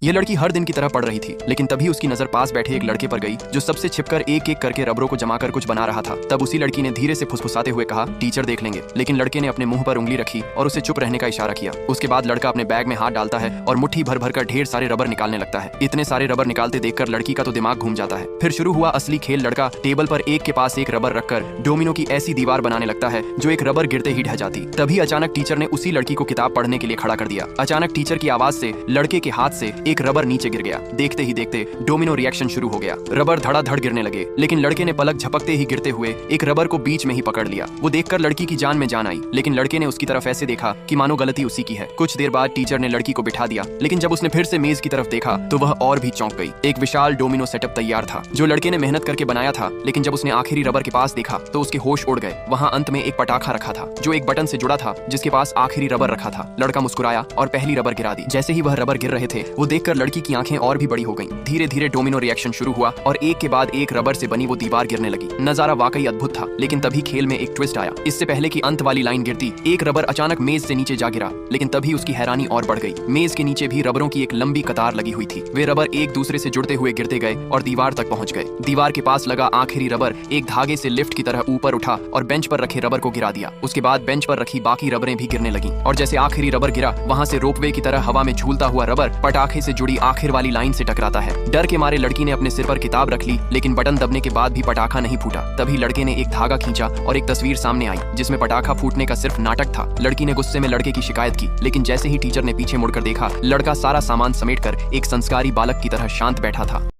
ये लड़की हर दिन की तरह पढ़ रही थी, लेकिन तभी उसकी नजर पास बैठे एक लड़के पर गई जो सबसे छिपकर एक एक करके रबरों को जमाकर कुछ बना रहा था। तब उसी लड़की ने धीरे से फुसफुसाते हुए कहा, टीचर देख लेंगे। लेकिन लड़के ने अपने मुंह पर उंगली रखी और उसे चुप रहने का इशारा किया। उसके बाद लड़का अपने बैग में हाथ डालता है और मुट्ठी भर भर कर ढेर सारे रबर निकालने लगता है। इतने सारे रबर निकालते देखकर लड़की का तो दिमाग घूम जाता है। फिर शुरू हुआ असली खेल। लड़का टेबल पर एक के पास एक रबर रखकर डोमिनो की ऐसी दीवार बनाने लगता है जो एक रबर गिरते ही ढह जाती। तभी अचानक टीचर ने उसी लड़की को किताब पढ़ने के लिए खड़ा कर दिया। अचानक टीचर की आवाज से लड़के के हाथ से एक रबर नीचे गिर गया। देखते ही देखते डोमिनो रिएक्शन शुरू हो गया। रबर धड़ाधड़ गिरने लगे, लेकिन लड़के ने पलक झपकते ही गिरते हुए एक रबर को बीच में ही पकड़ लिया। वो देखकर लड़की की जान में जान आई, लेकिन लड़के ने उसकी तरफ ऐसे देखा कि मानो गलती उसी की है। कुछ देर बाद टीचर ने लड़की को बिठा दिया, लेकिन जब उसने फिर से मेज की तरफ देखा तो वह और भी चौंक गई। एक विशाल डोमिनो सेटअप तैयार था जो लड़के ने मेहनत करके बनाया था, लेकिन जब उसने आखिरी रबर के पास देखा तो उसके होश उड़ गए। वहाँ अंत में एक पटाखा रखा था जो एक बटन से जुड़ा था, जिसके पास आखिरी रबर रखा था। लड़का मुस्कुराया और पहली रबर गिरा दी। जैसे ही वह रबर गिर रहे थे, वो देखकर लड़की की आंखें और भी बड़ी हो गईं। धीरे धीरे डोमिनो रिएक्शन शुरू हुआ और एक के बाद एक रबर से बनी वो दीवार गिरने लगी। नजारा वाकई अद्भुत था, लेकिन तभी खेल में एक ट्विस्ट आया। इससे पहले कि अंत वाली लाइन गिरती, एक रबर अचानक मेज से नीचे जा गिरा, लेकिन तभी उसकी हैरानी और बढ़ गई। मेज के नीचे भी रबरों की एक लंबी कतार लगी हुई थी। वे रबर एक दूसरे से जुड़ते हुए गिरते गए और दीवार तक पहुंच गए। दीवार के पास लगा आखिरी रबर एक धागे से लिफ्ट की तरह ऊपर उठा और बेंच पर रखे रबर को गिरा दिया। उसके बाद बेंच पर रखी बाकी रबरें भी गिरने लगीं, और जैसे आखिरी रबर गिरा, वहां से रोपवे की तरह हवा में झूलता हुआ रबर पटाखे से जुड़ी आखिर वाली लाइन से टकराता है। डर के मारे लड़की ने अपने सिर पर किताब रख ली, लेकिन बटन दबने के बाद भी पटाखा नहीं फूटा। तभी लड़के ने एक धागा खींचा और एक तस्वीर सामने आई जिसमें पटाखा फूटने का सिर्फ नाटक था। लड़की ने गुस्से में लड़के की शिकायत की, लेकिन जैसे ही टीचर ने पीछे मुड़कर देखा, लड़का सारा सामान समेटकर एक संस्कारी बालक की तरह शांत बैठा था।